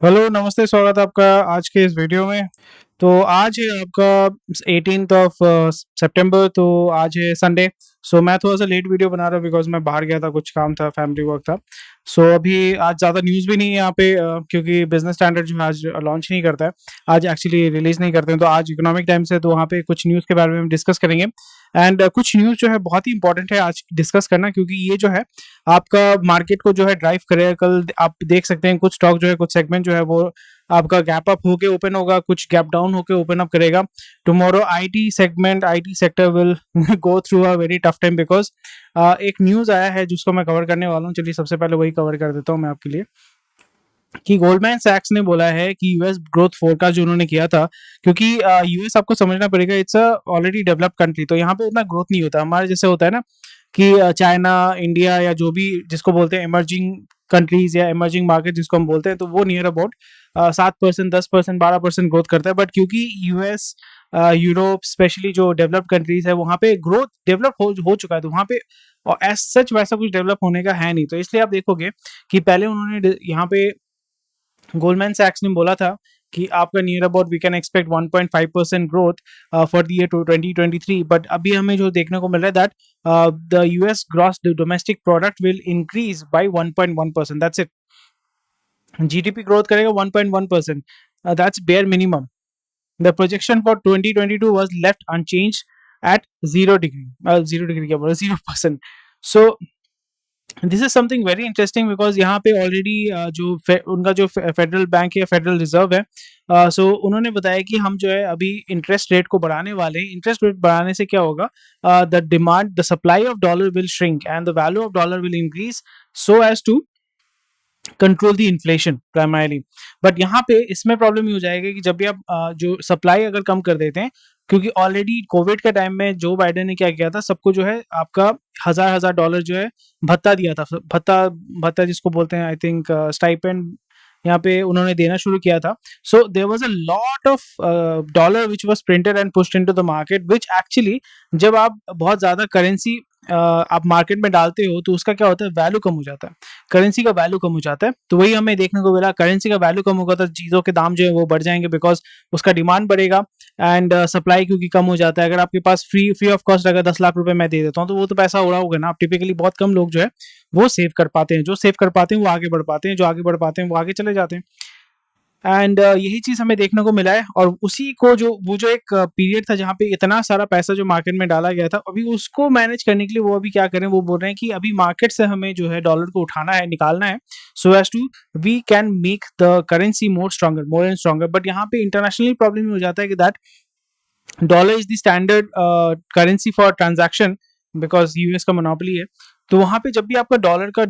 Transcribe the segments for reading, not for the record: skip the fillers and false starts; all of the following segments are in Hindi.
हेलो, नमस्ते, स्वागत है आपका आज के इस वीडियो में। तो आज है आपका 18th ऑफ सितंबर। तो आज है संडे। सो मैं थोड़ा सा लेट वीडियो बना रहा हूँ बिकॉज मैं बाहर गया था, कुछ काम था, फैमिली वर्क था। सो अभी आज ज़्यादा न्यूज़ भी नहीं है यहाँ पे, क्योंकि बिजनेस स्टैंडर्ड जो है आज लॉन्च नहीं करता है, आज एक्चुअली रिलीज नहीं करते हैं। तो आज इकोनॉमिक टाइम्स है, तो वहाँ पे कुछ न्यूज़ के बारे में हम डिस्कस करेंगे। एंड कुछ न्यूज़ जो है बहुत ही इंपॉर्टेंट है आज डिस्कस करना, क्योंकि ये जो है आपका मार्केट को जो है ड्राइव करेगा। कल आप देख सकते हैं कुछ स्टॉक जो है, कुछ सेगमेंट जो है वो आपका गैप अप होके ओपन होगा, कुछ गैप डाउन होके ओपन अप करेगा। Tomorrow IT segment, IT sector will go through a very tough time because एक न्यूज़ आया है जिसको मैं कवर करने वाला हूँ। चलिए सबसे पहले वही कवर कर देता हूँ मैं आपके लिए, कि गोल्डमैन सैक्स ने बोला है कि यूएस ग्रोथ फोरकास्ट जो उन्होंने किया था, क्योंकि यूएस आपको समझना पड़ेगा, it's a already developed country, तो यहाँ पे उतना ग्रोथ नहीं होता हमारे जैसे होता है ना, कि चाइना, इंडिया या जो भी जिसको बोलते हैं इमर्जिंग कंट्रीज या इमर्जिंग मार्केट जिसको हम बोलते हैं, तो वो नियर अबाउट 7%, 10%, 12% ग्रोथ करता है। बट क्योंकि यूएस, यूरोप, स्पेशली जो डेवलप्ड कंट्रीज है, वहाँ पे ग्रोथ डेवलप हो चुका है, तो वहाँ पे एज सच वैसा कुछ डेवलप होने का है नहीं। तो इसलिए आप देखोगे कि पहले उन्होंने यहाँ पे गोल्डमैन सैक्स ने बोला था कि आपका near about we can expect 1.5% growth for the year 2023। But अभी हमें जो देखने को मिल रहा है that the US gross domestic product will increase by 1.1%, that's it. GDP growth करेगा 1.1%, that's bare minimum. The projection for 2022 was left unchanged at 0 degree, 0 degree क्या बोला, 0%। So this is something very interesting because यहाँ पे ऑलरेडी उनका जो फेडरल बैंक है, फेडरल रिजर्व है, सो उन्होंने बताया कि हम जो है अभी इंटरेस्ट रेट को बढ़ाने वाले हैं। इंटरेस्ट रेट बढ़ाने से क्या होगा, the supply of dollar will shrink and the value of dollar will increase, so as to control the inflation primarily. But यहाँ पे इसमें प्रॉब्लम ये हो जाएगा कि जब भी आप जो सप्लाई अगर कम कर देते हैं, क्योंकि ऑलरेडी कोविड के टाइम में जो बाइडेन ने क्या किया था, सबको जो है आपका हजार हजार डॉलर जो है भत्ता दिया था। भत्ता भत्ता जिसको बोलते हैं, आई थिंक स्टाइपेंड, यहाँ पे उन्होंने देना शुरू किया था। So there was a lot of dollar which was printed and pushed into the market, which actually जब आप बहुत ज्यादा करेंसी आप मार्केट में डालते हो, तो उसका क्या होता है, वैल्यू कम हो जाता है, करेंसी का वैल्यू कम हो जाता है। तो वही हमें देखने को मिला, करेंसी का वैल्यू कम होगा तो चीज़ों के दाम जो है वो बढ़ जाएंगे, बिकॉज उसका डिमांड बढ़ेगा एंड सप्लाई क्योंकि कम हो जाता है। अगर आपके पास फ्री ऑफ कॉस्ट अगर 10 लाख रुपए मैं दे देता हूँ, तो वो तो पैसा उड़ाओगे ना आप। टिपिकली बहुत कम लोग जो है वो सेव कर पाते हैं, जो सेव कर पाते हैं वो आगे बढ़ पाते हैं, जो आगे बढ़ पाते हैं वो आगे चले जाते हैं। एंड यही चीज हमें देखने को मिला है। और उसी को जो वो जो एक पीरियड था जहाँ पे इतना सारा पैसा जो मार्केट में डाला गया था, अभी उसको मैनेज करने के लिए वो अभी क्या करें, वो बोल रहे हैं कि अभी मार्केट से हमें जो है डॉलर को उठाना है, निकालना है, so as to we can make the currency more and stronger. But यहाँ पे इंटरनेशनली प्रॉब्लम हो जाता है कि that dollar is the standard currency for transaction, because US का मोनोपोली है। तो वहां पे जब भी आपका डॉलर का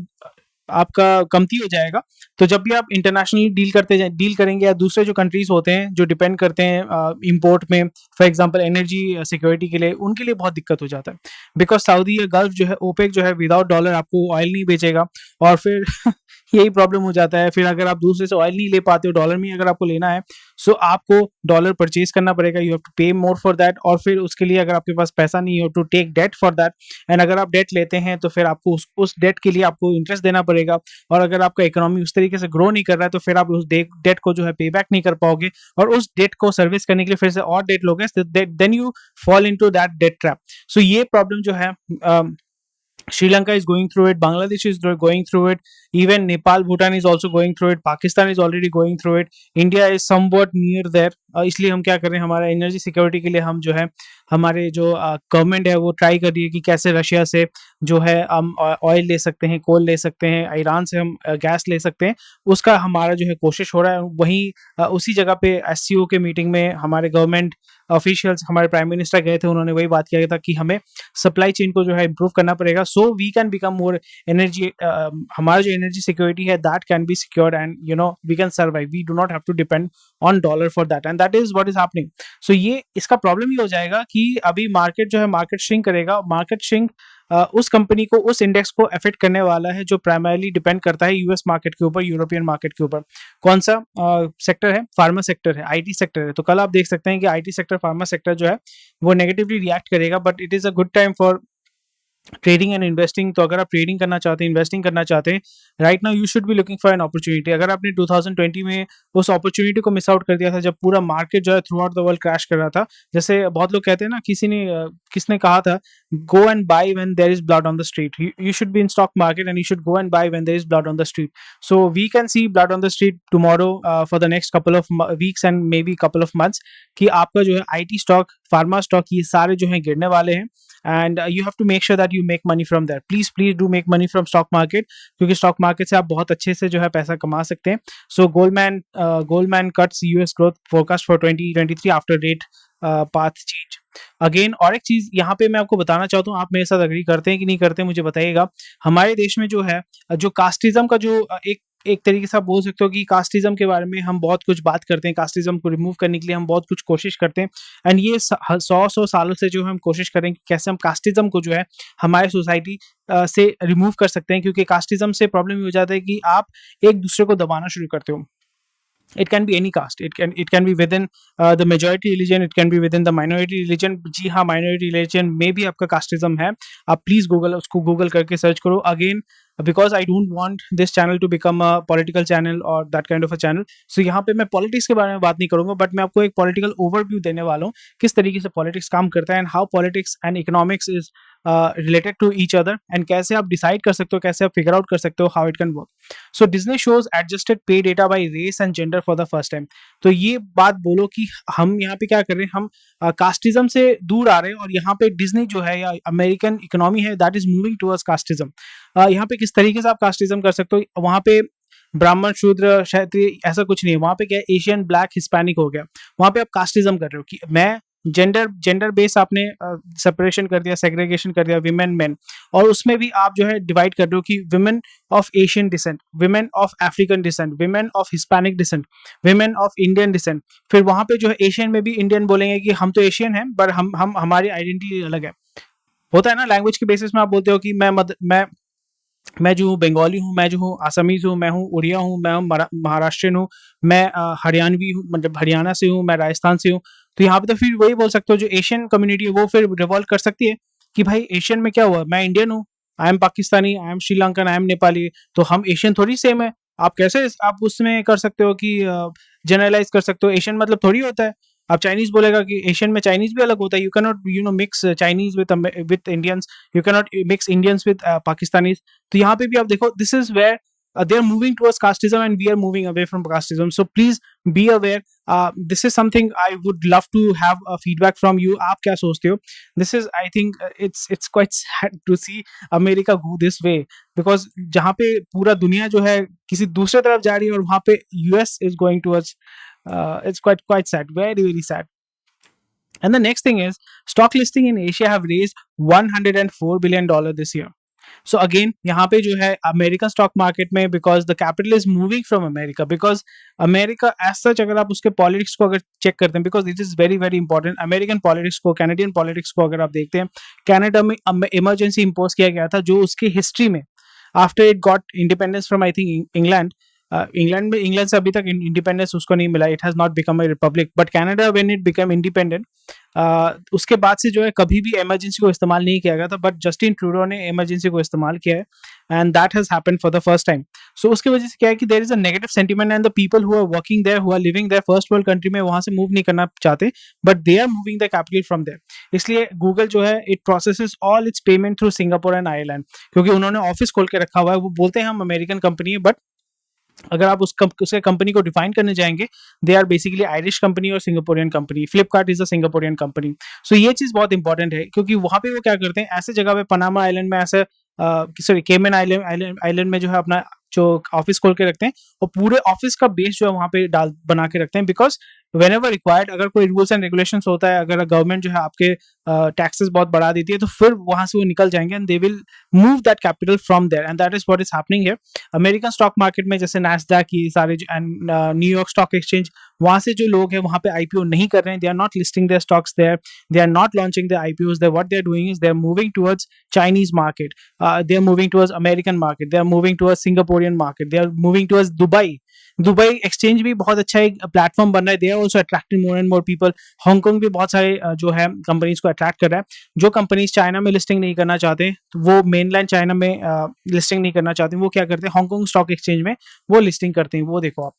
आपका कमती हो जाएगा, तो जब भी आप इंटरनेशनली डील करेंगे, या दूसरे जो कंट्रीज होते हैं जो डिपेंड करते हैं इंपोर्ट में, फॉर एग्जांपल एनर्जी सिक्योरिटी के लिए, उनके लिए बहुत दिक्कत हो जाता है। बिकॉज सऊदी या गल्फ जो है, ओपेक जो है, विदाउट डॉलर आपको ऑयल नहीं बेचेगा। और फिर यही प्रॉब्लम हो जाता है। फिर अगर आप दूसरे से ऑयल नहीं ले पाते हो, डॉलर में अगर आपको लेना है, सो आपको डॉलर परचेज करना पड़ेगा, यू हैव टू पे मोर फॉर दैट। और फिर उसके लिए अगर आपके पास पैसा नहीं है, to take debt for that. And अगर आप डेट लेते हैं तो फिर आपको उस डेट के लिए आपको इंटरेस्ट देना पड़ेगा। और अगर आपका इकोनॉमी उस तरीके से ग्रो नहीं कर रहा है, तो फिर आप उस डेट को जो है पे बैक नहीं कर पाओगे, और उस डेट को सर्विस करने के लिए फिर से और डेट लोगे, then you fall into that debt trap. So ये प्रॉब्लम जो है, Sri Lanka is going through it, Bangladesh is going through it, even Nepal, Bhutan is also going through it, Pakistan is already going through it, India is somewhat near there। इसलिए हम क्या कर रहे हैं, हमारा एनर्जी सिक्योरिटी के लिए हम जो है, हमारे जो गवर्नमेंट है वो ट्राई कर रही है कि कैसे रशिया से जो है हम ऑयल ले सकते हैं, कोल ले सकते हैं, ईरान से हम गैस ले सकते हैं। उसका हमारा जो है कोशिश हो रहा है। वहीं उसी जगह पे एससीओ के मीटिंग में हमारे गवर्नमेंट ऑफिशियल्स, हमारे प्राइम मिनिस्टर गए थे, उन्होंने वही बात किया था कि हमें सप्लाई चेन को जो है इम्प्रूव करना पड़ेगा, so we can become more energy, हमारा जो एनर्जी सिक्योरिटी है that can be secured, and you know we can survive, we do not have to depend on dollar for that, and that is what is happening. So ये इसका प्रॉब्लम ये हो जाएगा कि अभी मार्केट जो है, मार्केट श्रिंक करेगा। मार्केट श्रिंक उस कंपनी को, उस इंडेक्स को अफेक्ट करने वाला है जो प्राइमरली डिपेंड करता है यूएस मार्केट के ऊपर, यूरोपियन मार्केट के ऊपर। कौन सा सेक्टर है, फार्मा सेक्टर है, आईटी सेक्टर है। तो कल आप देख सकते हैं कि आईटी सेक्टर, फार्मा सेक्टर जो है वो नेगेटिवली रिएक्ट करेगा, but it is a good time for trading and investing, तो अगर आप ट्रेडिंग करना चाहते हैं, इन्वेस्टिंग करना चाहते हैं, right now you should be looking for an opportunity. अगर आपने 2020 में उस अपॉर्चुनिटी को मिस आउट कर दिया था जब पूरा मार्केट जो है through out the world crash कर रहा था, जैसे बहुत लोग कहते हैं ना, किसने कहा था, go and buy when there is blood on the street. You should be in stock market and you should go and buy when there is blood on the street. So we can see blood on the street tomorrow for the next couple of weeks and maybe couple of months, कि आपका जो है आईटी स्टॉक, फार्मा स्टॉक, ये सारे जो है गिरने वाले हैं। And you have to make sure that you make money from that. Please do make money from stock market, क्योंकि स्टॉक मार्केट से आप बहुत अच्छे से जो है पैसा कमा सकते हैं। So Goldman cuts US growth forecast for 2023 after rate path change. Again, और एक चीज यहाँ पे मैं आपको बताना चाहता हूँ, आप मेरे साथ अग्री करते हैं कि नहीं करते हैं मुझे बताइएगा। हमारे देश में जो है जो कास्टिज्म का जो एक एक तरीके से आप बोल सकते हो कि कास्टिज्म के बारे में हम बहुत कुछ बात करते हैं, कास्टिज्म को रिमूव करने के लिए हम बहुत कुछ कोशिश करते हैं। एंड ये 100 सालों से जो हम कोशिश करें कि कैसे हम कास्टिज्म को जो है हमारे सोसाइटी से रिमूव कर सकते हैं, क्योंकि कास्टिज्म से प्रॉब्लम हो जाता है कि आप एक दूसरे को दबाना शुरू करते हो। It can be any caste. It can be within the majority religion. It can be within the minority religion. जी हाँ, minority religion में भी आपका casteism है। आप प्लीज उसको गूगल करके सर्च करो। Again, because I don't want this channel to become a political channel or that kind of a channel. So यहाँ पे मैं politics के बारे में बात नहीं करूँगा, बट मैं आपको एक political overview देने वाला हूँ, किस तरीके से politics काम करता है, and how politics and economics is related to each other, and कैसे आप decide कर सकते हो, कैसे आप figure out कर सकते हो how it can work. So Disney shows adjusted pay data by race and gender for the first time. तो ये बात बोलो कि हम यहाँ पे क्या कर रहे हैं, हम कास्टिज्म से दूर आ रहे हैं, और यहाँ पे डिज्नी जो है या अमेरिकन इकोनॉमी है that is moving towards casteism. यहाँ पे किस तरीके से आप कास्टिज्म कर सकते हो, वहाँ पे ब्राह्मण, शूद्र, क्षत्रिय ऐसा कुछ नहीं है। वहाँ पे क्या है, एशियन, ब्लैक, हिस्पैनिक हो गया। वहाँ पे आप कास्टिज्म कर रहे हो कि मैं जेंडर बेस आपने सेपरेशन कर दिया, सेग्रीगेशन कर दिया, विमेन मेन, और उसमें भी आप जो है डिवाइड कर रहे हो कि women of Asian descent, women of African descent, women of Hispanic descent, women of Indian descent. फिर वहाँ पे जो है एशियन में भी इंडियन बोलेंगे कि हम तो एशियन हैं, पर हम हमारी आइडेंटिटी अलग है। होता है ना, लैंग्वेज के बेसिस में आप बोलते हो कि मैं जो हूँ बंगाली हूँ, मैं जो हूँ आसामीज हूँ, मैं हूँ उड़िया हूँ, मैं हूँ महाराष्ट्रियन हूँ, मैं हरियाणवी हूँ, मतलब हरियाणा से हूँ, मैं राजस्थान से हूँ। तो यहाँ पे तो फिर वही बोल सकते हो, जो एशियन कम्युनिटी है वो फिर रिवॉल्व कर सकती है कि भाई एशियन में क्या हुआ, मैं इंडियन हूँ, I am Pakistani, I am Sri Lankan, I am Nepali, तो हम एशियन थोड़ी सेम है। आप कैसे आप उसमें कर सकते हो कि जनरलाइज कर सकते हो, एशियन मतलब थोड़ी होता है। आप चाइनीज बोलेगा कि एशियन में चाइनीज भी अलग होता है। You can not mix Chinese with Indians, you can not mix Indians with Pakistanis. तो यहाँ पे भी आप देखो, this is where they are moving towards casteism and we are moving away from casteism. So please be aware. This is something I would love to have a feedback from you. आप क्या सोचते हो? This is, I think, it's quite sad to see America go this way, because जहाँ पे पूरा दुनिया जो है किसी दूसरे तरफ जा रही है और वहाँ पे US is going towards, it's quite sad, very sad. And the next thing is, stock listing in Asia have raised $104 billion this year. So again, यहाँ पे जो है अमेरिकन स्टॉक मार्केट में, because the capital is moving from America, because America as such, अगर आप उसके पॉलिटिक्स को अगर चेक करते हैं, because it is very important, American politics को, कैनेडियन पॉलिटिक्स को अगर आप देखते हैं, कनाडा में इमरजेंसी इम्पोज किया गया था, जो उसकी हिस्ट्री में after it got independence from, I think, England, England से अभी तक इंडिपेंडेंस उसको नहीं मिला, it has not become a republic, but Canada when it become independent, उसके बाद से जो है कभी भी इमरजेंसी को इस्तेमाल नहीं किया गया था, बट जस्टिन ट्रूडो ने इमरजेंसी को इस्तेमाल किया है, and that has happened for the first time. So उसकी वजह से क्या है कि there is a negative sentiment, and the people who are working there, who are living there, first world country में, वहां से मूव नहीं करना चाहते, but they are moving the capital from there. इसलिए गूगल जो है, it processes all it's payment through Singapore and Ireland, क्योंकि उन्होंने ऑफिस खोल के रखा हुआ है। वो बोलते हैं हम अमेरिकन कंपनी है, बट अगर आप उसके कंपनी को डिफाइन करने जाएंगे, they are basically Irish company और Singaporean company. Flipkart is a Singaporean company. So ये चीज बहुत इंपॉर्टेंट है, क्योंकि वहां पे वो क्या करते हैं, ऐसे जगह पे पनामा आइलैंड में, ऐसे सॉरी केमन आइलैंड में जो है अपना जो ऑफिस खोल के रखते हैं, और पूरे ऑफिस का बेस जो है वहां पे बना के रखते हैं, बिकॉज वेन एवर रिक्वायर्ड, अगर कोई रूल्स एंड रेगुलेशन होता है, अगर गवर्नमेंट जो है आपके टैक्सेस बहुत बढ़ा देती है, तो फिर वहां से वो निकल जाएंगे, and they will move that capital from there, and that is what is happening here. American stock market में जैसे नैस्डैक की सारे एंड न्यूयॉर्क स्टॉक एक्सचेंज, वहां से जो लोग हैं वहां पे आईपीओ नहीं कर रहे हैं, they are not listing their stocks there, they are not launching their IPOs there, what they are doing is they are moving towards Chinese market, they are moving towards American market, they are moving towards Singaporean market, they are moving towards Dubai, Dubai exchange भी बहुत अच्छा एक प्लेटफॉर्म बन रहा है, they are also attracting more and more people. Hong Kong भी बहुत सारे जो है कंपनीज को अट्रैक्ट कर रहा है। जो कंपनीज चाइना में लिस्टिंग नहीं करना चाहते, वो मेनलैंड चाइना में लिस्टिंग नहीं करना चाहते, वो क्या करते हैं, हांगकांग स्टॉक एक्सचेंज में वो लिस्टिंग करते हैं। वो देखो आप,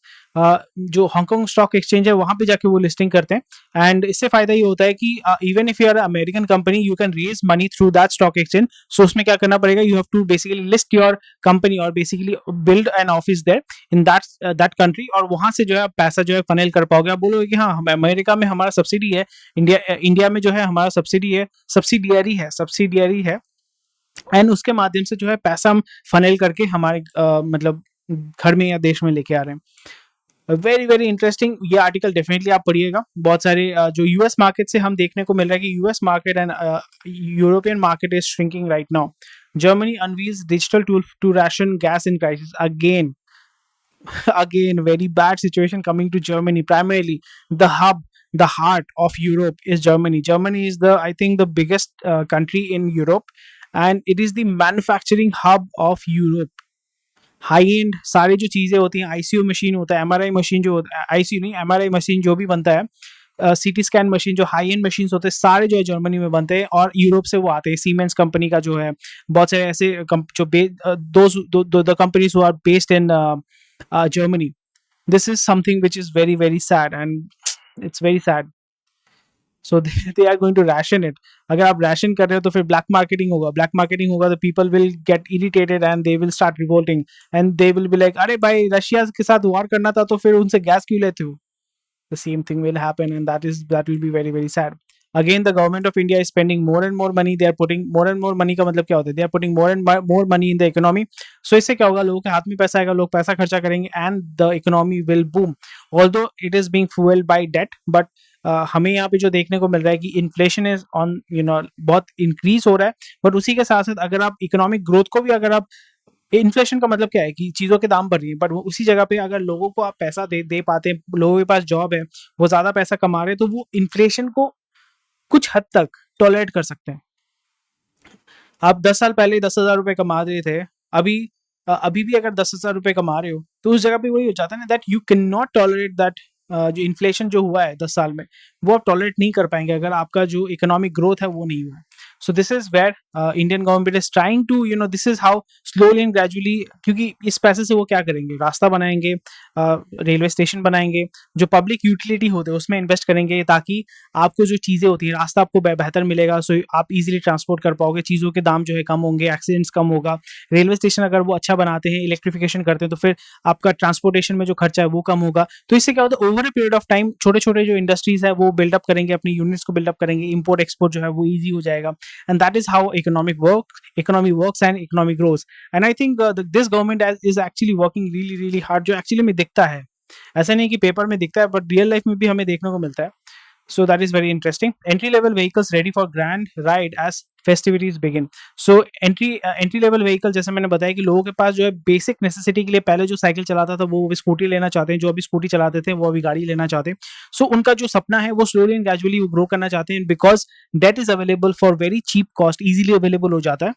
जो हांगकांग स्टॉक एक्सचेंज है वहां पे जाके वो लिस्टिंग करते हैं। एंड इससे फायदा ये होता है कि even if you are American company, you can raise money through that stock exchange. So उसमें क्या करना पड़ेगा, you have to basically list your company और basically build an office there in that country, और वहां से जो है पैसा जो है फनेल कर पाओगे। आप बोलोगे कि हाँ, हम अमेरिका में हमारा सब्सिडी है, इंडिया में जो है हमारा सब्सिडी है, सब्सिडियरी है, एंड उसके माध्यम से जो है पैसा हम फनेल करके हमारे मतलब घर में या देश में लेके आ रहे हैं। वेरी वेरी इंटरेस्टिंग ये आर्टिकल, डेफिनेटली आप पढ़िएगा। बहुत सारे जो यूएस मार्केट से हम देखने को मिल रहा है कि US market and European market is shrinking right now. Germany unveils digital tool to ration gas in crisis again. Again, very bad situation coming to Germany. Primarily, the hub, the heart of Europe is Germany. Germany is I think, the biggest country in Europe, and it is the manufacturing hub of Europe. High and सारी जो चीजें होती हैं, आईसीयू मशीन होता है, एमआरआई मशीन जो होता है, आईसीयू नहीं, एमआरआई मशीन जो भी बनता है, सीटी स्कैन मशीन, जो हाई एंड मशीन होते हैं, सारे जो है जर्मनी में बनते हैं और यूरोप से वो आते हैं। सीमेंस कंपनी का जो है, बहुत सारे ऐसे जो the companies who are based in Germany. This is something which is very very sad, and it's very sad. So they are going to ration it. अगर आप रैशन कर रहे हो तो फिर ब्लैक मार्केटिंग होगा, तो people will get irritated and they will start revolting, and they will be like, अरे भाई रशिया के साथ वॉर करना था तो फिर उनसे गैस क्यों लेते हो? The same thing will happen, and that will be very very sad. Again, the government of India is spending more and more money. They are putting more and more money का मतलब क्या होता है? They are putting more and more money in the economy. So इससे क्या होगा, लोगों के हाथ में पैसा आएगा, लोग पैसा खर्चा करेंगे, and the economy will boom. Although it is being fueled by debt, but हमें यहाँ पे जो देखने को मिल रहा है कि इन्फ्लेशन इज ऑन बहुत इंक्रीज हो रहा है, बट उसी के साथ साथ अगर आप इकोनॉमिक ग्रोथ को भी, अगर आप, इन्फ्लेशन का मतलब क्या है कि चीजों के दाम बढ़ रही है, बट वो उसी जगह पे अगर लोगों को आप पैसा दे पाते हैं, लोगों के पास जॉब है, वो ज्यादा पैसा कमा रहे हैं, तो वो इन्फ्लेशन को कुछ हद तक टॉलरेट कर सकते हैं। आप 10 साल पहले 10,000 रुपए कमा रहे थे, अभी अभी भी अगर 10,000 रुपए कमा रहे हो, तो उस जगह पे वही हो जाता है ना, that you can not tolerate that. जो इन्फ्लेशन जो हुआ है 10 साल में, वो आप टॉलरेट नहीं कर पाएंगे अगर आपका जो इकोनॉमिक ग्रोथ है वो नहीं हुआ है। So this is where Indian government is trying to, this is how slowly and gradually, क्योंकि इस पैसे से वो क्या करेंगे, रास्ता बनाएंगे, रेलवे स्टेशन बनाएंगे, जो पब्लिक यूटिलिटी होते हैं उसमें इन्वेस्ट करेंगे, ताकि आपको जो चीज़ें होती हैं, रास्ता आपको बेहतर मिलेगा, सो आप इजीली ट्रांसपोर्ट कर पाओगे, चीज़ों के दाम जो है कम होंगे, एक्सीडेंट्स कम होगा। रेलवे स्टेशन अगर वो अच्छा बनाते हैं, इलेक्ट्रिफिकेशन करते हैं, तो फिर आपका ट्रांसपोर्टेशन में जो खर्चा है वो कम होगा। तो इससे क्या होता है, over a period of time छोटे छोटे जो इंडस्ट्रीज है वो बिल्डअप करेंगे, अपनी यूनिट्स को बिल्डअप करेंगे, इंपोर्ट एक्सपोर्ट जो है वो ईजी हो जाएगा, and that is how economy works and economy grows. And I think this government is actually working really really hard, जो एक्चुअली में दिखता है, ऐसा नहीं कि पेपर में दिखता है, बट रियल लाइफ में भी हमें देखने को मिलता है। So that is very interesting. Entry level vehicles ready for grand ride as festivities begin. So entry level vehicle, जैसे मैंने बताया कि लोगों के पास जो है बेसिक नेसेसिटी के लिए पहले जो साइकिल चलाता था वो अभी स्कूटी लेना चाहते हैं, जो अभी स्कूटी चलाते थे वो अभी गाड़ी लेना चाहते हैं। सो उनका जो सपना है वो स्लोली एंड ग्रेजुअली ग्रो करना चाहते हैं, because debt is available for very cheap cost, easily available हो जाता है।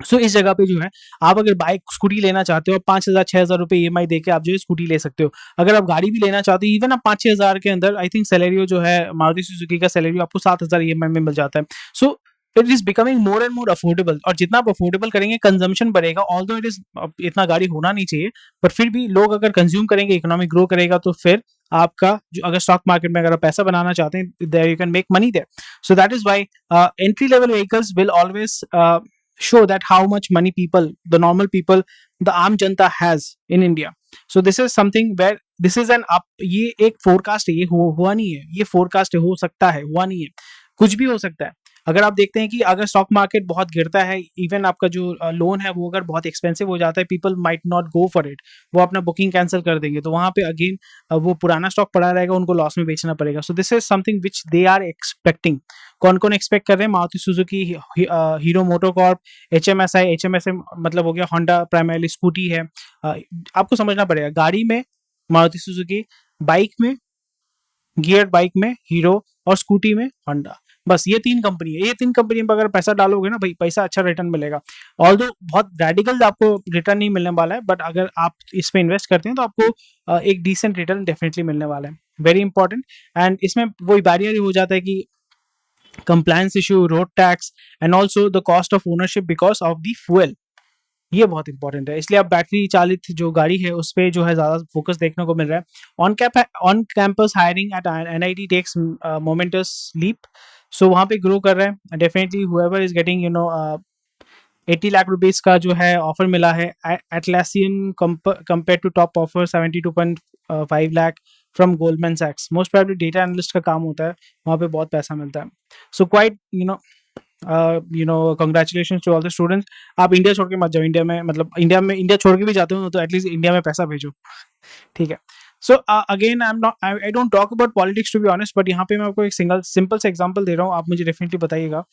सो इस जगह पे जो है, आप अगर बाइक स्कूटी लेना चाहते हो, 5,000 6,000 रुपए EMI देके आप जो है स्कूटी ले सकते हो। अगर आप गाड़ी भी लेना चाहते हो, इवन आप 5-6 हज़ार के अंदर, आई थिंक सैलरी जो है मारुति सुजुकी का सैलरी आपको 7,000 EMI में मिल जाता है। So it is becoming more and more affordable, और जितना आप अफोर्डेबल करेंगे कंजम्पशन बढ़ेगा। ऑल्दो इट इज, इतना गाड़ी होना नहीं चाहिए, पर फिर भी लोग अगर कंज्यूम करेंगे, इकोनॉमिक ग्रो करेगा, तो फिर आपका जो, अगर स्टॉक मार्केट में अगर आप पैसा बनाना चाहते हैं, there you can make money there. So that is why entry level vehicles will always show that how much money people, the normal people, the आम जनता has in India. So this is something where this is an up, ये एक फोरकास्ट है, ये हुआ नहीं है, ये फोरकास्ट हो सकता है, हुआ नहीं है, कुछ भी हो सकता है। अगर आप देखते हैं कि अगर स्टॉक मार्केट बहुत गिरता है, इवन आपका जो लोन है वो अगर बहुत एक्सपेंसिव हो जाता है, people might not go for it, वो अपना बुकिंग कैंसिल कर देंगे, तो वहां पे अगेन वो पुराना स्टॉक पड़ा रहेगा, उनको लॉस में बेचना पड़ेगा। So this is something which they are expecting. कौन कौन एक्सपेक्ट कर रहे हैं? Maruti Suzuki, Hero MotoCorp, HMSI मतलब हो गया होंडा, प्राइमरली स्कूटी है। आपको समझना पड़ेगा, गाड़ी में मारुति सुजुकी, बाइक में, गियर बाइक में हीरो, और स्कूटी में होंडा। बस ये 3 कंपनी है। ये 3 कंपनी में अगर पैसा डालोगे ना भाई, पैसा अच्छा रिटर्न मिलेगा। ऑल्दो बहुत रेडिकल आपको रिटर्न नहीं मिलने वाला है, बट अगर आप इसमें इन्वेस्ट करते हैं तो आपको एक डिसेंट रिटर्न डेफिनेटली मिलने वाला है। Very important. एंड इसमें वही बैरियर हो जाता है कि compliance issue, road tax and also the cost of ownership because of the fuel. ये बहुत इंपॉर्टेंट है, इसलिए अब बैटरी चालित जो गाड़ी है उस पर जो है ज़्यादा फोकस देखने को मिल रहा है। On campus hiring at NIT takes momentous leap. So वहाँ पे ग्रो कर रहे हैं definitely. However is getting 80 lakh rupees का जो है ऑफर मिला है। Atlassian compare to top offer 72.5 lakh from Goldman सैक्स। मोस्ट प्रोबेबली डेटा एनालिस्ट का काम होता है, वहाँ पे बहुत पैसा मिलता है। So quite congratulation to all the students. आप इंडिया छोड़ के मत जाओ। इंडिया में मतलब इंडिया छोड़ के भी जाते हो तो एटलीस्ट इंडिया में पैसा भेजो, ठीक है। So again I don't talk about politics to be honest, but यहाँ पे मैं आपको एक सिंपल से एग्जांपल दे रहा हूँ, आप मुझे डेफिनेटली बताइएगा।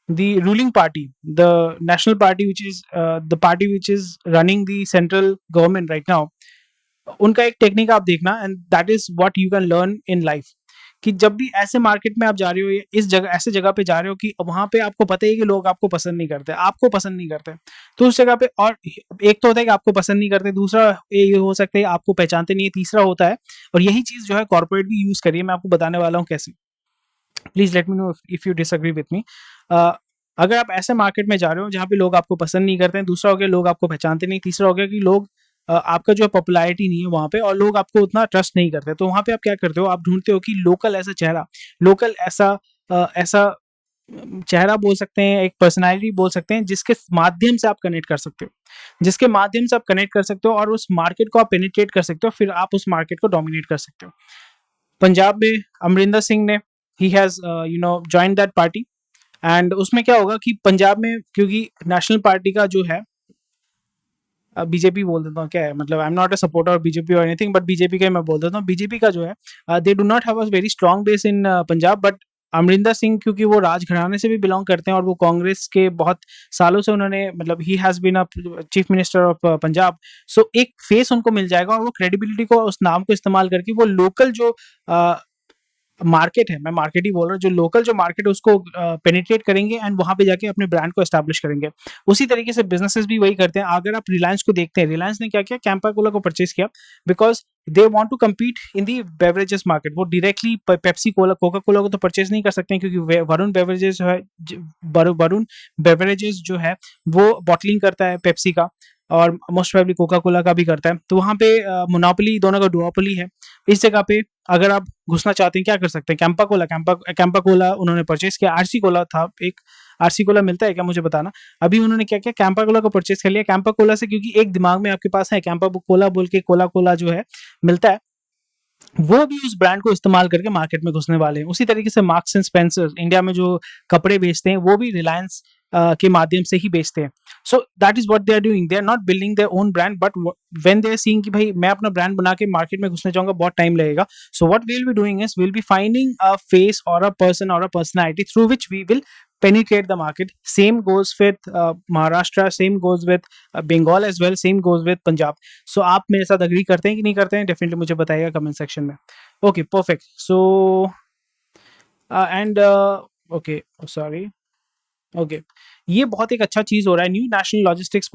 the ruling party, the national party, which is the party which is running the central government right now, उनका एक टेक्निक आप देखना, and that is what you can learn in life. कि जब भी ऐसे मार्केट में आप जा रहे हो, इस जगह ऐसे जगह पे जा रहे हो कि वहां पे आपको पता है कि लोग आपको पसंद नहीं करते, आपको पसंद नहीं करते, तो उस जगह पे, और एक तो होता है कि आपको पसंद नहीं करते, दूसरा ये हो सकता है आपको पहचानते नहीं है, तीसरा होता है, और यही चीज जो है कॉर्पोरेट भी यूज करिए। मैं आपको बताने वाला हूँ कैसे। Please let me know if you disagree with me. अगर आप ऐसे मार्केट में जा रहे हो जहाँ पे लोग आपको पसंद नहीं करते हैं, दूसरा हो गया लोग आपको पहचानते नहीं, तीसरा हो गया कि लोग आपका जो है पॉपुलैरिटी नहीं है वहाँ पे, और लोग आपको उतना ट्रस्ट नहीं करते, तो वहाँ पे आप क्या करते हो, आप ढूंढते हो कि लोकल ऐसा चेहरा, लोकल ऐसा चेहरा बोल सकते हैं, एक पर्सनालिटी बोल सकते हैं, जिसके माध्यम से आप कनेक्ट कर सकते हो, जिसके माध्यम से आप कनेक्ट कर सकते हो और उस मार्केट को आप पेनिट्रेट कर सकते हो, फिर आप उस मार्केट को डोमिनेट कर सकते हो। पंजाब में अमरिंदर सिंह ने he has joined that party. And उसमें क्या होगा कि पंजाब में, क्योंकि नेशनल पार्टी का जो है, बीजेपी बोल देता हूँ, क्या है मतलब, I am not a supporter of BJP और एनीथिंग, बट बीजेपी का मैं बोल देता हूँ। बीजेपी का जो है, they do not have a very strong base in Punjab, but Amarinder Singh क्योंकि वो राजघराने से भी बिलोंग करते हैं और वो कांग्रेस के बहुत सालों से उन्होंने, मतलब ही has been a chief minister of Punjab, so एक फेस उनको मिल जाएगा, और वो क्रेडिबिलिटी को, उस नाम को इस्तेमाल करके वो लोकल जो मार्केट है, मैं मार्केट ही बोल रहा हूँ, जो लोकल जो मार्केट है उसको पेनिट्रेट करेंगे एंड वहां पे जाके अपने ब्रांड को एस्टैब्लिश करेंगे। उसी तरीके से बिजनेसेस भी वही करते हैं। अगर आप रिलायंस को देखते हैं, रिलायंस ने क्या किया, कैंपा कोला को परचेज किया because they want to compete in the beverages market. वो directly Pepsi cola, Coca cola को तो परचेज नहीं कर सकते क्योंकि वरुण बेवरेजेस है, वरुण बेवरेजेस जो है वो बॉटलिंग करता है पेप्सी का, और मोस्ट प्रोबेबली कोका कोला का भी करता है, तो वहाँ पे मोनोपोली, दोनों का डुओपोली है। इस जगह पे अगर आप घुसना चाहते हैं, क्या कर सकते हैं, कैंपा कोला उन्होंने परचेज किया। आरसी कोला था एक, आरसी कोला मिलता है क्या मुझे बताना। अभी उन्होंने क्या किया, कैंपा कोला को परचेज कर लिया। कैंपा कोला से, क्योंकि एक दिमाग में आपके पास है कैंपा कोला बोल के कोला कोला जो है मिलता है, वो भी उस ब्रांड को इस्तेमाल करके मार्केट में घुसने वाले हैं। उसी तरीके से मार्क्स एंड स्पेंसर इंडिया में जो कपड़े बेचते हैं वो भी रिलायंस के माध्यम से ही बेचते हैं। So that is what they are doing, they are not building their own brand, but when they are seeing कि भाई मैं अपना ब्रांड बना के मार्केट में घुसने जाऊंगा, बहुत टाइम लगेगा, so what we will be doing is we will be finding a face और अ पर्सन और a personality through which we will penetrate the market. Same goes with Maharashtra, same goes with Bengal as well, same goes with Punjab. So आप मेरे साथ agree करते हैं कि नहीं करते हैं, definitely मुझे बताइएगा comment section में। Okay, perfect. So and okay, sorry. Okay, ये बहुत एक अच्छा चीज हो रहा है। New national logistics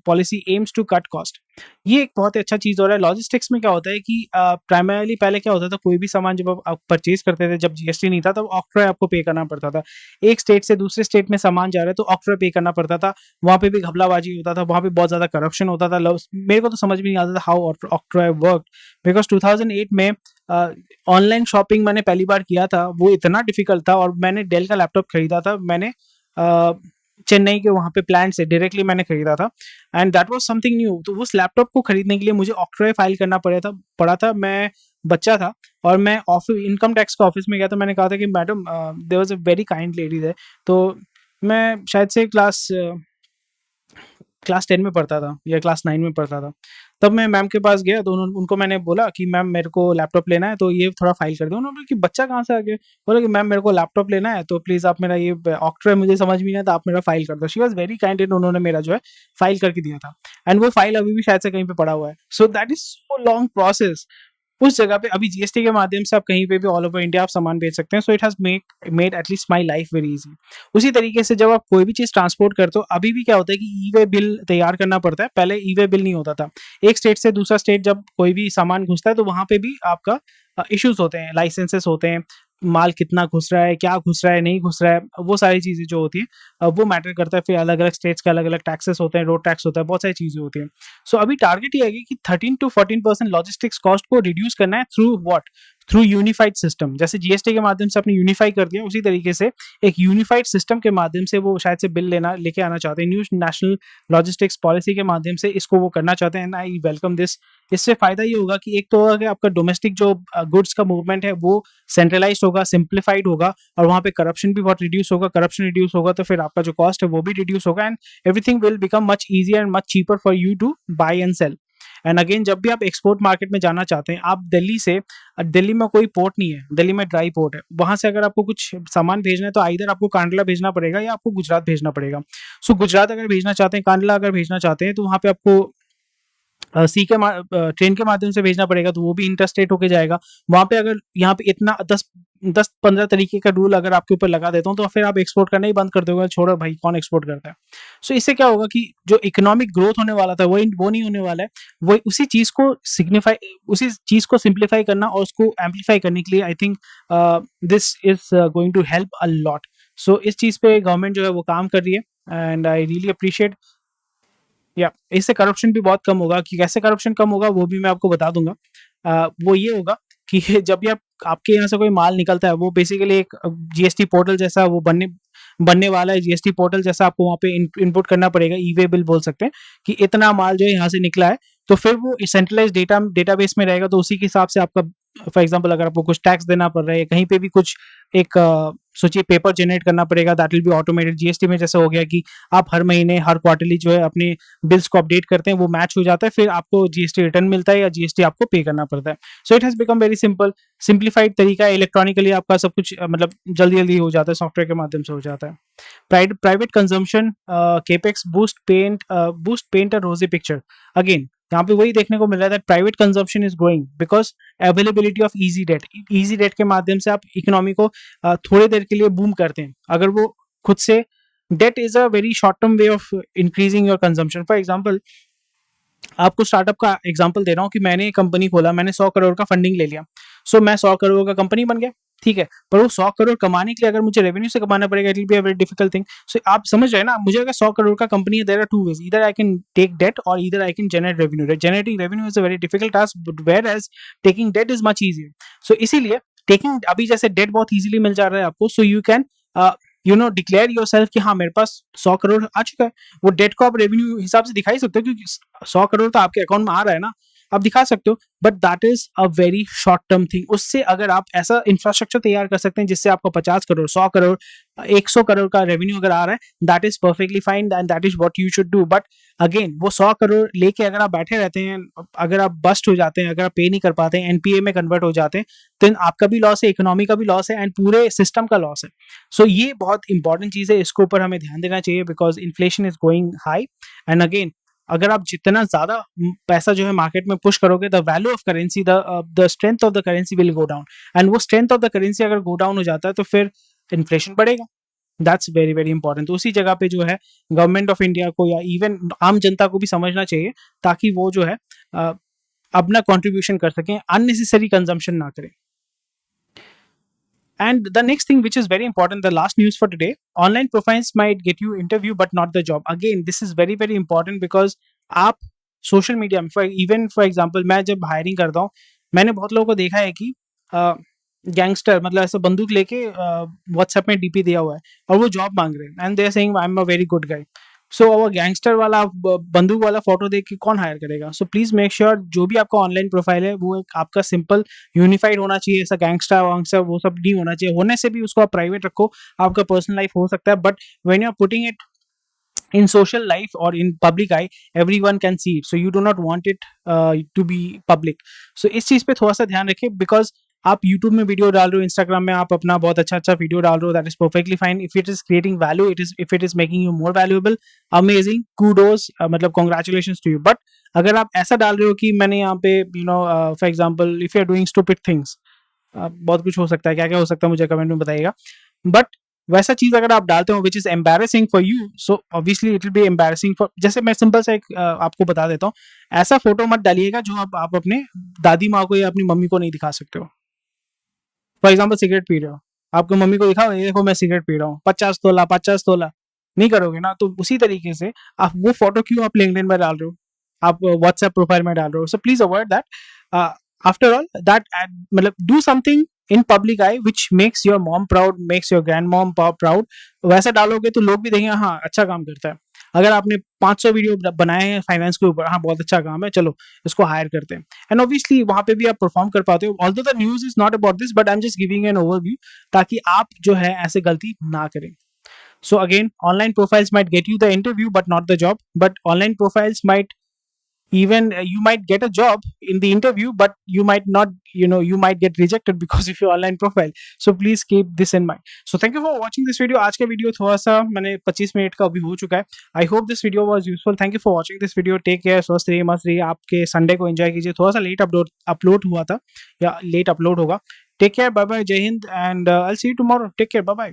policy aims to cut cost. ये एक बहुत अच्छा चीज हो रहा है। लॉजिस्टिक्स में क्या होता है कि प्राइमरीली पहले क्या होता था, कोई भी सामान जब आप परचेज करते थे, जब जीएसटी नहीं था, तब ऑक्ट्रॉय आपको पे करना पड़ता था। एक स्टेट से दूसरे स्टेट में सामान जा रहा है तो ऑक्ट्रॉय पे करना पड़ता था। वहाँ पे भी घपलाबाजी होता था, वहाँ पे बहुत ज्यादा करप्शन होता था। मेरे को तो समझ भी नहीं आता था हाउ ऑक्ट्रॉय वर्क, बिकॉज 2008 में ऑनलाइन शॉपिंग मैंने पहली बार किया था, वो इतना डिफिकल्ट था, और मैंने डेल का लैपटॉप खरीदा था, मैंने चेन्नई के वहाँ पे प्लांट से डायरेक्टली मैंने खरीदा था, and that was something new. तो उस लैपटॉप को खरीदने के लिए मुझे ऑक्ट्रॉय फाइल करना पड़ा था। मैं बच्चा था और मैं ऑफिस, इनकम टैक्स का ऑफिस में गया, तो मैंने कहा था कि madam, there was a very kind lady there. तो मैं शायद से क्लास 10 में पढ़ता था या क्लास 9 में पढ़ता था। तब मैं मैम के पास गया, तो उनको मैंने बोला कि मैम मेरे को लैपटॉप लेना है, तो ये थोड़ा फाइल कर दो। उन्होंने बोला कि बच्चा कहाँ से आ गया, बोला कि मैम मेरे को लैपटॉप लेना है, तो प्लीज़ आप मेरा ये ऑक्ट्रॉय मुझे समझ में नहीं आता, आप मेरा फाइल कर दो। शी वॉज वेरी काइंड, उन्होंने मेरा जो है फाइल करके दिया था, एंड वो फाइल अभी भी शायद से कहीं पे पड़ा हुआ है। सो that is so long process. उस जगह पे अभी जीएसटी के माध्यम से आप कहीं पे भी ऑल ओवर इंडिया आप सामान बेच सकते हैं। So it has made at least my life very easy. उसी तरीके से जब आप कोई भी चीज़ ट्रांसपोर्ट करते हो, अभी भी क्या होता है कि ई वे बिल तैयार करना पड़ता है, पहले ई वे बिल नहीं होता था। एक स्टेट से दूसरा स्टेट जब कोई भी सामान घुसता है तो वहाँ पे भी आपका इश्यूज होते हैं, लाइसेंसेस होते हैं, माल कितना घुस रहा है, क्या घुस रहा है, नहीं घुस रहा है, वो सारी चीज़ें जो होती है वो मैटर करता है। फिर अलग अलग स्टेट्स के अलग अलग टैक्सेस होते हैं, रोड टैक्स होता है, बहुत सारी चीज़ें होती हैं। सो अभी टारगेट ये है कि 13 to 14% लॉजिस्टिक्स कॉस्ट को रिड्यूस करना है through what, through unified system. जैसे जीएसटी के माध्यम से आपने यूनिफाई कर दिया, उसी तरीके से एक यूनिफाइड सिस्टम के माध्यम से वो शायद से बिल लेके आना चाहते हैं। न्यू नेशनल लॉजिस्टिक्स पॉलिसी के माध्यम से इसको वो करना चाहते हैं, एंड आई वेलकम दिस। इससे फायदा ये होगा कि एक तो होगा कि आपका डोमेस्टिक जो गुड्स का मूवमेंट है वो सेंट्रलाइज होगा, सिंप्लीफाइड होगा, और वहाँ पे करप्शन भी बहुत रिड्यूस होगा। करप्शन रिड्यूस होगा तो फिर आपका जो कॉस्ट है वो भी रिड्यूस होगा, and everything will become much easier and much cheaper for you to buy and sell. And again, जब भी आप एक्सपोर्ट मार्केट में जाना चाहते हैं, आप दिल्ली में कोई पोर्ट नहीं है, दिल्ली में ड्राई पोर्ट है, वहां से अगर आपको कुछ सामान भेजना है तो इधर आपको कांडला भेजना पड़ेगा या आपको गुजरात भेजना पड़ेगा। सो गुजरात अगर भेजना चाहते हैं, कांडला अगर भेजना चाहते हैं, तो वहां पे आपको ट्रेन के माध्यम से भेजना पड़ेगा, तो वो भी इंटरस्टेट होके जाएगा। वहां पे अगर यहाँ पे इतना 10-15 तरीके का रूल अगर आपके ऊपर लगा देता हूँ तो फिर आप एक्सपोर्ट करना ही बंद कर दोगे, छोड़ो भाई कौन एक्सपोर्ट करता है। सो इससे क्या होगा कि जो इकोनॉमिक ग्रोथ होने वाला था वो नहीं होने वाला है। वो उसी चीज को सिंप्लीफाई करना और उसको एम्पलीफाई करने के लिए I think this is going to help a lot. So इस चीज पे गवर्नमेंट जो है वो काम कर रही है, एंड आई रियली अप्रिशिएट। या इससे करप्शन भी बहुत कम होगा। कि कैसे करप्शन कम होगा वो भी मैं आपको बता दूंगा। वो ये होगा कि जब भी आपके यहाँ से कोई माल निकलता है, वो बेसिकली एक जीएसटी पोर्टल जैसा वो बनने वाला है। जीएसटी पोर्टल जैसा आपको वहाँ पे इनपुट करना पड़ेगा, ई वे बिल बोल सकते हैं, कि इतना माल जो है यहाँ से निकला है। तो फिर वो सेंट्रलाइज डेटाबेस में रहेगा, तो उसी के हिसाब से आपका, फॉर एग्जांपल अगर आपको कुछ टैक्स देना पड़ रहा है, कहीं पे भी कुछ एक सोचिए पेपर जनरेट करना पड़ेगा, that will be automated. GST में जैसे हो गया कि आप हर महीने हर क्वार्टरली जो है अपने बिल्स को अपडेट करते हैं, वो मैच हो जाता है, फिर आपको जीएसटी रिटर्न मिलता है या जीएसटी आपको पे करना पड़ता है। So it has become very simple, simplified तरीका है। इलेक्ट्रॉनिकली आपका सब कुछ मतलब जल्दी जल्दी हो जाता है, सॉफ्टवेयर के माध्यम से हो जाता है। Private consumption capex boost paint और रोजी पिक्चर। अगेन यहाँ पे वही देखने को मिल रहा है, private consumption is growing because availability of easy debt के माध्यम से आप इकोनॉमी को थोड़ी देर के लिए बूम करते हैं। अगर वो खुद से, debt is a very short term way of increasing your consumption. For example, आपको स्टार्टअप का एग्जांपल दे रहा हूँ कि मैंने एक कंपनी खोला, मैंने 100 करोड़ का फंडिंग ले लिया। सो मैं 100 करोड़ का कंपनी बन गया, ठीक है। पर वो 100 करोड़ कमाने के लिए अगर मुझे रेवेन्यू से कमाना पड़ेगा, it will be a very difficult thing. So आप समझ रहे हैं ना, मुझे अगर 100 करोड़ का कंपनी है, there are two ways, either I can take debt और either I can generate revenue. Generating revenue is a very difficult task, whereas taking debt is much easier. So इसीलिए टेकिंग, अभी जैसे डेट बहुत ईजिली मिल जा रहा है आपको, so you can declare your self कि हाँ मेरे पास 100 करोड़ आ चुका है। वो डेट को आप रेवेन्यू हिसाब से दिखा ही सकते हो, क्योंकि 100 करोड़ तो आपके अकाउंट में आ रहा है ना, आप दिखा सकते हो। But that is a very short term thing. उससे अगर आप ऐसा इंफ्रास्ट्रक्चर तैयार कर सकते हैं जिससे आपका 50 करोड़, 100 करोड़, 100 करोड़ का रेवेन्यू अगर आ रहा है, that is perfectly fine and that is what you should do. But again, वो 100 करोड़ लेके अगर आप बैठे रहते हैं, अगर आप बस्ट हो जाते हैं, अगर आप पे नहीं कर पाते हैं, एनपीए में कन्वर्ट हो जाते हैं, तो आपका भी लॉस है, इकोनॉमी का भी लॉस है, एंड पूरे सिस्टम का लॉस है। सो ये बहुत इंपॉर्टेंट चीज है, इसके ऊपर हमें ध्यान देना चाहिए, because inflation is going high. And again, अगर आप जितना ज्यादा पैसा जो है मार्केट में पुश करोगे, the value of currency, the strength of the currency will go down, and वो स्ट्रेंथ ऑफ द करेंसी अगर गो डाउन हो जाता है तो फिर इन्फ्लेशन बढ़ेगा। That's very very important. तो उसी जगह पे जो है गवर्नमेंट ऑफ इंडिया को या इवन आम जनता को भी समझना चाहिए, ताकि वो जो है अपना कॉन्ट्रीब्यूशन कर सकें, अननेसेसरी कंजम्पशन ना करें। And the next thing, which is very important, the last news for today: online profiles might get you interview but not the job. Again, this is very very important because आप सोशल मीडिया में, फॉर एग्जाम्पल, मैं जब हायरिंग करता हूँ, मैंने बहुत लोगों को देखा है कि गैंगस्टर, मतलब ऐसा बंदूक लेके व्हाट्सएप में डीपी दिया हुआ है और वो जॉब मांग रहे हैं, and they are saying I am a very good guy. So वो गैंगस्टर वाला बंदूक वाला फोटो देख के कौन हायर करेगा? सो प्लीज मेक श्योर जो भी आपका ऑनलाइन प्रोफाइल है वो एक आपका सिंपल यूनिफाइड होना चाहिए। ऐसा गैंगस्टर वैंगस्टर वो सब नहीं होना चाहिए। होने से भी उसको आप प्राइवेट रखो, आपका पर्सनल लाइफ हो सकता है, but when you are putting it in social life or in public eye, everyone can see it, so you do not want it to be public. So इस चीज पे थोड़ा सा ध्यान रखिए, because आप YouTube में वीडियो डाल रहे हो, Instagram में आप अपना बहुत अच्छा वीडियो डाल रहे हो, that is perfectly fine. If it is creating value, if it is making you more valuable, amazing, kudos, मतलब congratulations to you. But अगर आप ऐसा डाल रहे हो कि मैंने यहाँ पे for example if you are doing stupid things, बहुत कुछ हो सकता है, क्या क्या हो सकता है मुझे कमेंट में बताइएगा, बट वैसा चीज अगर आप डालते हो which is embarrassing for you, so obviously it will B embarrassing for, जैसे मैं सिंपल सा एक आपको बता देता हूँ, ऐसा फोटो मत डालिएगा जो आप अपने दादी माँ को या अपनी मम्मी को नहीं दिखा सकते हो। फॉर एग्जाम्पल सिगरेट पी रहे हो, आपको मम्मी को दिखाओ, ये देखो मैं सिगरेट पी रहा हूँ, 50 तोला 50 तोला, नहीं करोगे ना। तो उसी तरीके से आप वो फोटो क्यों आप लिंक्डइन में डाल रहे हो, आप व्हाट्सएप प्रोफाइल में डाल रहे हो, so please avoid that. After all that, मतलब do something in public eye which makes your mom proud, makes your grand mom proud. वैसा डालोगे तो लोग भी देखेंगे हाँ अच्छा काम करता है। अगर आपने 500 वीडियो बनाए हैं फाइनेंस के ऊपर, हाँ बहुत अच्छा काम है, चलो इसको हायर करते हैं, एंड ऑब्वियसली वहां पे भी आप परफॉर्म कर पाते हो। Although the news is not about this, but I am just giving an overview, ताकि आप जो है ऐसे गलती ना करें। So again, online profiles might get you the interview, but not the job. But online profiles might even you might get a job in the interview, but you might not, you might get rejected because of your online profile. So please keep this in mind. So thank you for watching this video. आज का वीडियो थोड़ा सा मैंने 25 मिनट का अभी हो चुका है। I hope this video was useful. Thank you for watching this video. Take care. स्वस्थ रहिए, मस्त रहिए, आपके संडे को एंजॉय कीजिए। थोड़ा सा लेट अपलोड हुआ था या लेट अपलोड होगा। Take care. Bye bye. जय Hind, and I'll see you tomorrow. Take care. Bye bye.